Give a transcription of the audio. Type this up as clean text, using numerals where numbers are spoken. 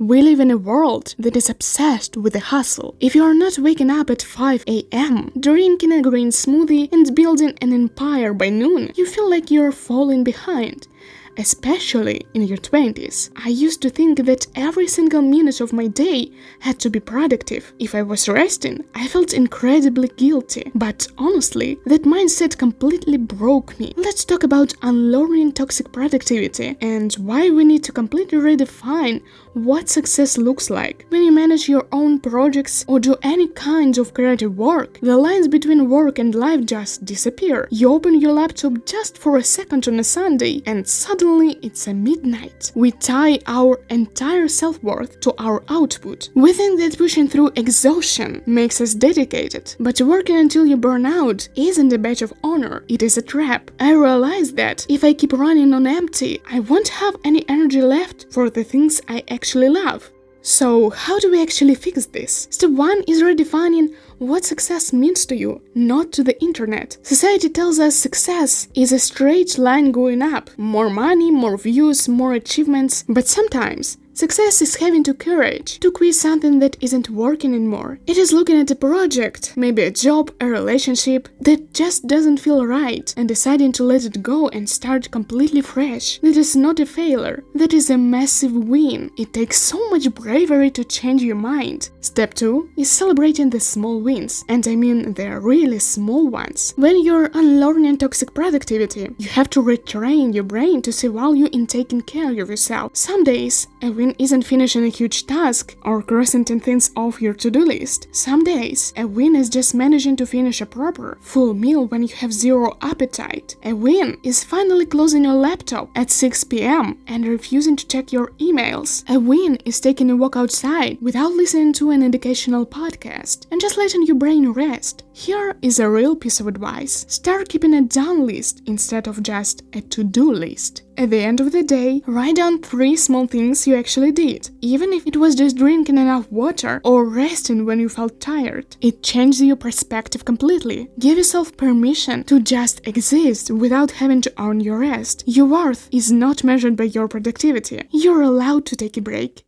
We live in a world that is obsessed with the hustle. If you are not waking up at 5 a.m., drinking a green smoothie and building an empire by noon, you feel like you're falling behind. Especially in your 20s. I used to think that every single minute of my day had to be productive. If I was resting, I felt incredibly guilty. But honestly, that mindset completely broke me. Let's talk about unlearning toxic productivity and why we need to completely redefine what success looks like. When you manage your own projects or do any kind of creative work, the lines between work and life just disappear. You open your laptop just for a second on a Sunday and suddenly it's a midnight. We tie our entire self-worth to our output. We think that pushing through exhaustion makes us dedicated, but working until you burn out isn't a badge of honor, it is a trap. I realized that if I keep running on empty, I won't have any energy left for the things I actually love. So, how do we actually fix this? Step 1 is redefining what success means to you, not to the internet. Society tells us success is a straight line going up. More money, more views, more achievements. But sometimes, success is having the courage to quit something that isn't working anymore. It is looking at a project, maybe a job, a relationship, that just doesn't feel right, and deciding to let it go and start completely fresh. That is not a failure. That is a massive win. It takes so much bravery to change your mind. Step 2 is celebrating the small wins, and I mean the really small ones. When you're unlearning toxic productivity, you have to retrain your brain to see value in taking care of yourself. Some days, a win isn't finishing a huge task or crossing 10 things off your to-do list. Some days, a win is just managing to finish a proper, full meal when you have zero appetite. A win is finally closing your laptop at 6 p.m. and refusing to check your emails. A win is taking a walk outside without listening to an educational podcast and just letting your brain rest. Here is a real piece of advice. Start keeping a done list instead of just a to-do list. At the end of the day, write down 3 small things you actually did, even if it was just drinking enough water or resting when you felt tired. It changes your perspective completely. Give yourself permission to just exist without having to earn your rest. Your worth is not measured by your productivity. You're allowed to take a break.